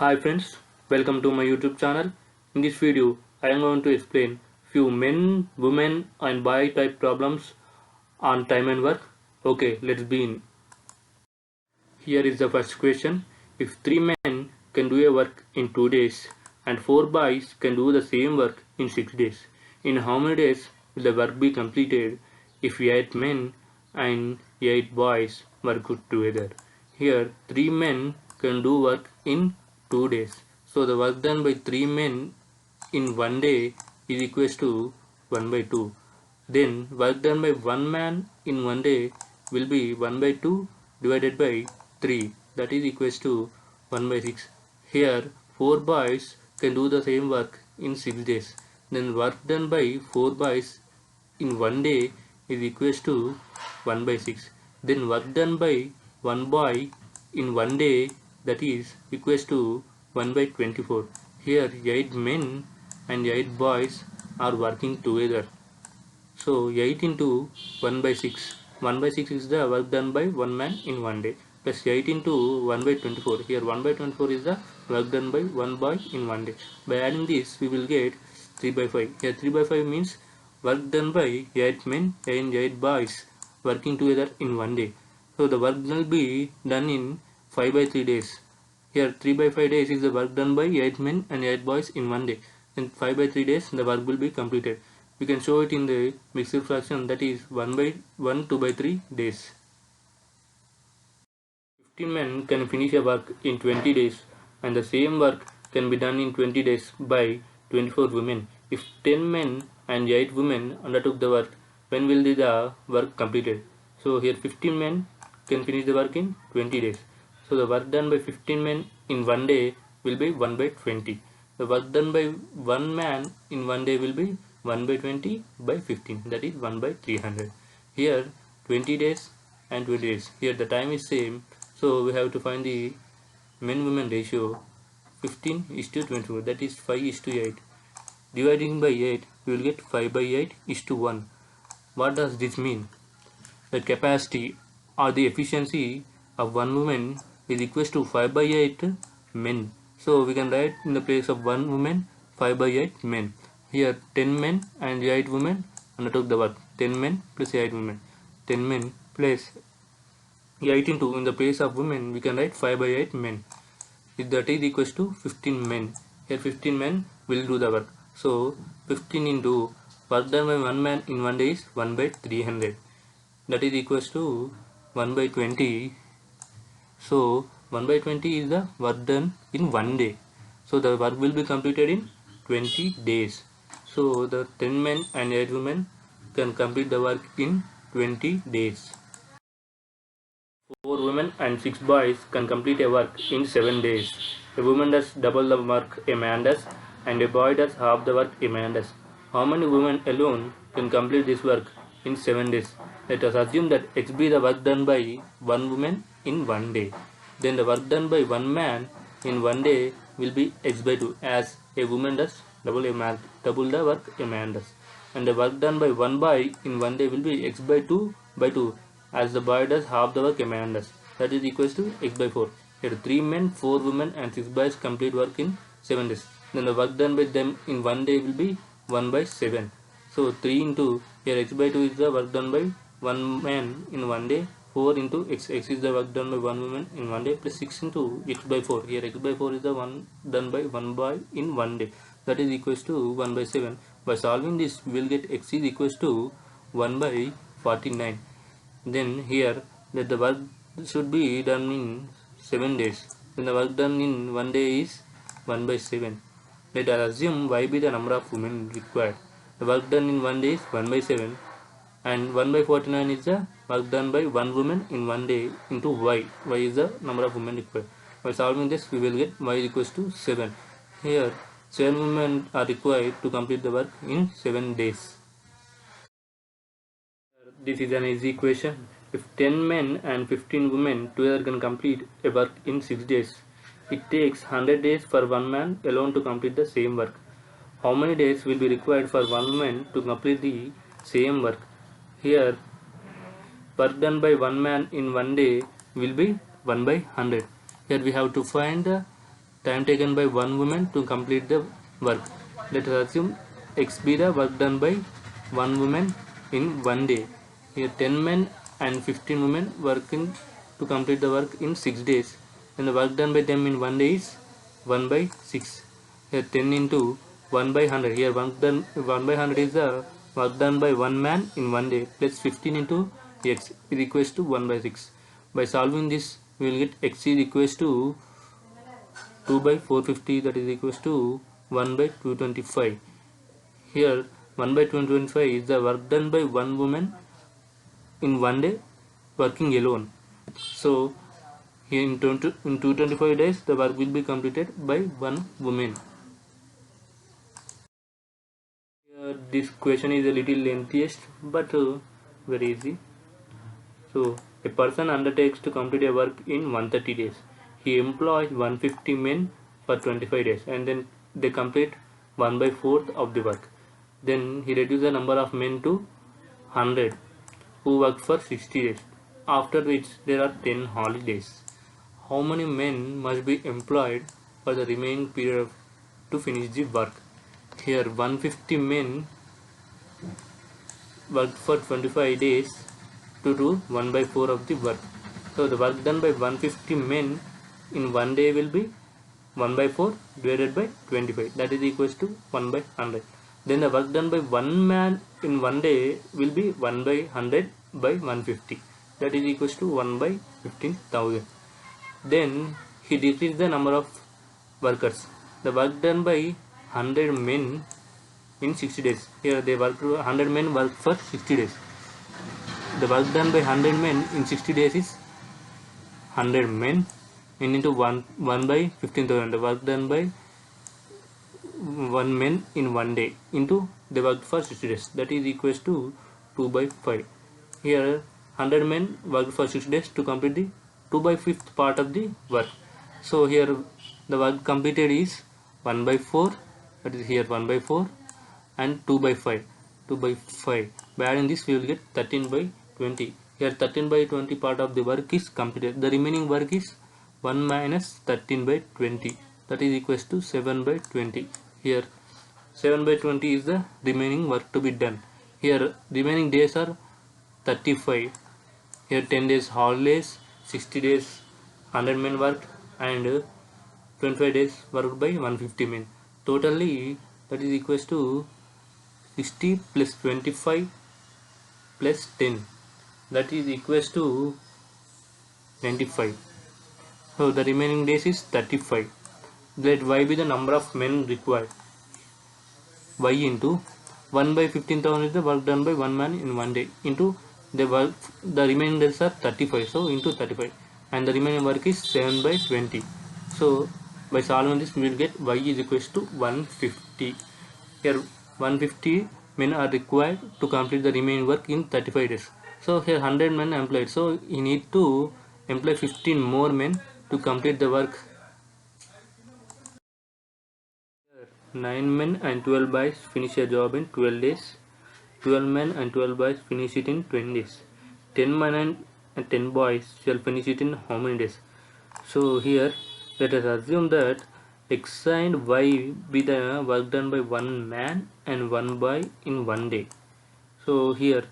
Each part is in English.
Hi friends, welcome to my YouTube channel. In this video, I am going to explain few men, women and boy type problems on time and work. Okay, let's begin. Here is the first question. If 3 men can do a work in 2 days and 4 boys can do the same work in 6 days, in how many days will the work be completed if 8 men and 8 boys work together? Here 3 men can do work in 2 days. So the work done by 3 men in 1 day is equals to 1 by 2. Then work done by 1 man in 1 day will be 1 by 2 divided by 3, that is equals to 1 by 6. Here 4 boys can do the same work in 6 days. Then work done by 4 boys in 1 day is equals to 1 by 6. Then work done by 1 boy in 1 day, that is equals to 1 by 24. Here 8 men and 8 boys are working together. So 8 into 1 by 6. 1 by 6 is the work done by 1 man in 1 day. Plus 8 into 1 by 24. Here 1 by 24 is the work done by 1 boy in 1 day. By adding this we will get 3 by 5. Here 3 by 5 means work done by 8 men and 8 boys working together in 1 day. So the work will be done in 5 by 3 days. Here 3 by 5 days is the work done by 8 men and 8 boys in 1 day. Then 5 by 3 days the work will be completed. We can show it in the mixed fraction, that is 1 by 1 2 by 3 days. 15 men can finish a work in 20 days and the same work can be done in 20 days by 24 women. If 10 men and 8 women undertook the work, when will the work completed? So here 15 men can finish the work in 20 days. So the work done by 15 men in 1 day will be 1 by 20. The work done by 1 man in 1 day will be 1 by 20 by 15, that is 1 by 300. Here 20 days and 20 days. Here the time is same, so we have to find the men women ratio. 15 is to 24, that is 5 is to 8. Dividing by 8 we will get 5 by 8 is to 1. What does this mean? The capacity or the efficiency of one woman is equal to 5 by 8 men. So we can write in the place of one woman 5 by 8 men. Here 10 men and 8 women undertook the work. 10 men plus 8 women. 10 men plus 8 into, in the place of women we can write 5 by 8 men. That is equals to 15 men. Here 15 men will do the work. So 15 into work done by 1 man in 1 day is 1 by 300. That is equals to 1 by 20. So 1 by 20 is the work done in 1 day. So the work will be completed in 20 days. So the 10 men and 8 women can complete the work in 20 days. 4 women and 6 boys can complete a work in 7 days. A woman does double the work a man does, and a boy does half the work a man does. How many women alone can complete this work in 7 days? Let us assume that X be the work done by 1 woman in 1 day. Then the work done by 1 man in 1 day will be X by 2, as a woman does double the work a man does. And the work done by 1 boy in 1 day will be X by 2 by 2, as the boy does half the work a man does. That is equals to X by 4. Here 3 men, 4 women and 6 boys complete work in 7 days. Then the work done by them in 1 day will be 1 by 7. So 3 into, here X by 2 is the work done by 1 man in 1 day. 4 into X is the work done by 1 woman in 1 day, plus 6 into X by 4. Here X by 4 is the one done by 1 boy in 1 day. That is equals to 1 by 7. By solving this we will get X is equals to 1 by 49. Then here that the work should be done in 7 days. Then the work done in 1 day is 1 by 7. Let us assume Y be the number of women required. The work done in 1 day is 1 by 7, and 1 by 49 is the work done by 1 woman in 1 day into Y. Y is the number of women required. By solving this we will get Y equals to 7. Here 7 women are required to complete the work in 7 days. This is an easy equation. If 10 men and 15 women together can complete a work in 6 days, it takes 100 days for one man alone to complete the same work. How many days will be required for one woman to complete the same work? Here, work done by one man in 1 day will be 1 by 100. Here we have to find the time taken by one woman to complete the work. Let us assume X be the work done by one woman in one day. Here 10 men and 15 women working to complete the work in 6 days. And the work done by them in one day is 1 by 6. Here 10 into 1 by 100. Here 1 by 100 is the work done by one man in one day, plus 15 into X is equals to 1 by 6. By solving this, we will get X is equals to 2 by 450, that is equals to 1 by 225. Here 1 by 225 is the work done by one woman in one day working alone. So here in 225 days the work will be completed by one woman. This question is a little lengthiest but very easy. So a person undertakes to complete a work in 130 days. He employs 150 men for 25 days and then they complete 1 by 4th of the work. Then he reduces the number of men to 100 who work for 60 days, after which there are 10 holidays. How many men must be employed for the remaining period to finish the work? Here 150 men worked for 25 days to do 1 by 4 of the work. So the work done by 150 men in one day will be 1 by 4 divided by 25, that is equals to 1 by 100. Then the work done by one man in one day will be 1 by 100 by 150, that is equals to 1 by 15,000. Then he decreased the number of workers. The work done by 100 men in 60 days. Here they work 100 men work for 60 days. The work done by 100 men in 60 days is 100 men into 1 by 15,000. The work done by one man in one day into they worked for 60 days, that is equals to 2 by 5. Here 100 men worked for 60 days to complete the 2 by 5th part of the work. So here the work completed is 1 by 4, that is here 1 by 4 and 2 by 5. By adding this we will get 13 by 20. Here 13 by 20 part of the work is completed. The remaining work is 1 minus 13 by 20, that is equals to 7 by 20. Here 7 by 20 is the remaining work to be done. Here remaining days are 35. Here 10 days holidays, 60 days 100 men work and 25 days worked by 150 men. Totally that is equals to 60 plus 25 plus 10, that is equals to 95. So the remaining days is 35. Let y be the number of men required. Y into 1 by 15,000 is the work done by one man in one day into the remaining days are 35, so into 35, and the remaining work is 7 by 20. So by solving this we will get y is equals to 150. Here 150 men are required to complete the remaining work in 35 days. So here 100 men employed, so you need to employ 15 more men to complete the work. 9 men and 12 boys finish a job in 12 days. 12 men and 12 boys finish it in 20 days. 10 men and 10 boys shall finish it in how many days? So here let us assume that X and Y be the work done by one man and one boy in one day. So here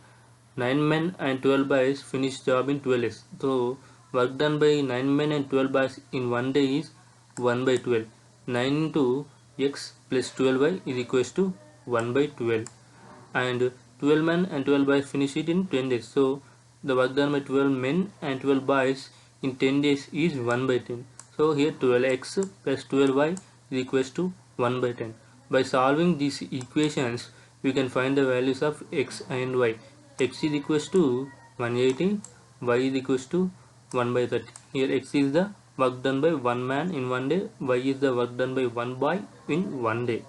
9 men and 12 boys finish job in 12 days. So work done by 9 men and 12 boys in one day is 1 by 12. 9 into X plus 12y is equals to 1 by 12. And 12 men and 12 boys finish it in 10 days. So the work done by 12 men and 12 boys in 10 days is 1 by 10. So here 12x plus 12y is equals to 1 by 10. By solving these equations we can find the values of x and y. X is equals to 180, y is equals to 1 by 30. Here x is the work done by one man in one day, y is the work done by one boy in one day.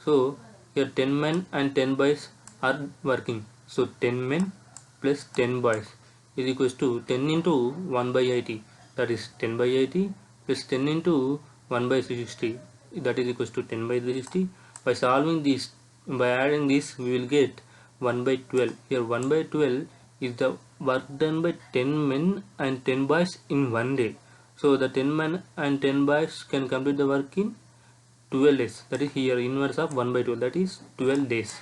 So here 10 men and 10 boys are working. So 10 men plus 10 boys is equals to 10 into 1 by 80, that is 10 by 80 plus 10 into 1 by 360, that is equals to 10 by 360. By solving this, by adding this we will get 1 by 12. Here 1 by 12 is the work done by 10 men and 10 boys in one day. So the 10 men and 10 boys can complete the work in 12 days. That is here inverse of 1 by 12, that is 12 days.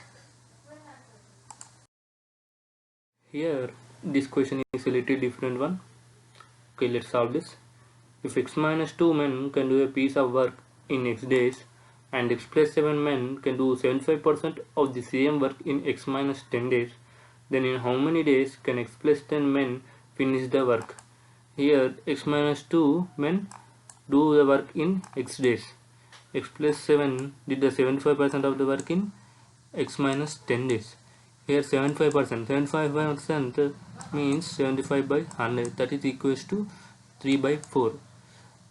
Here this question is a little different one. Okay, let's solve this. If x minus 2 men can do a piece of work in x days and x plus 7 men can do 75% of the same work in x minus 10 days, then in how many days can x plus 10 men finish the work? Here x minus 2 men do the work in x days. X plus 7 did the 75% of the work in x minus 10 days. Here 75%. 75% means 75 by 100. That is equals to 3 by 4.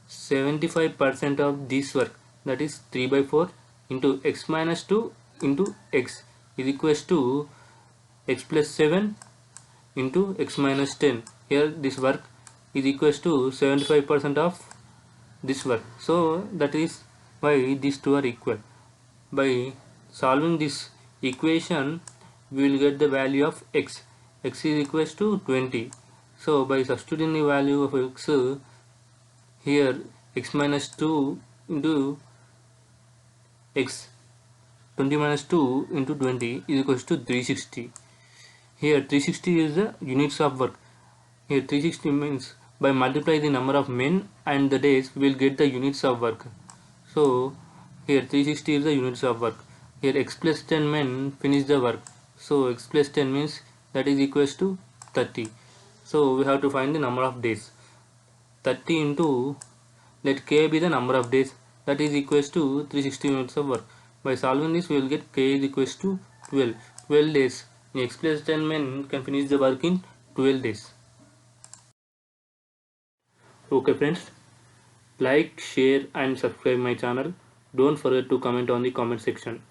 75% of this work, that is 3 by 4 into x minus 2 into x, is equals to x plus 7 into x minus 10. Here this work is equals to 75% of this work. So that is why these two are equal. By solving this equation, we will get the value of x. X is equals to 20. So by substituting the value of x, here x minus 2 into x, 20 minus 2 into 20 is equals to 360. Here 360 is the units of work. Here 360 means by multiply the number of men and the days, we will get the units of work. So here 360 is the units of work. Here x plus 10 men finish the work. So x plus 10 means that is equals to 30. So we have to find the number of days. 30 into, let k be the number of days, that is equals to 360 units of work. By solving this, we will get k is equals to 12. 12 days. X plus 10 men can finish the work in 12 days. Okay friends, like, share and subscribe my channel. Don't forget to comment on the comment section.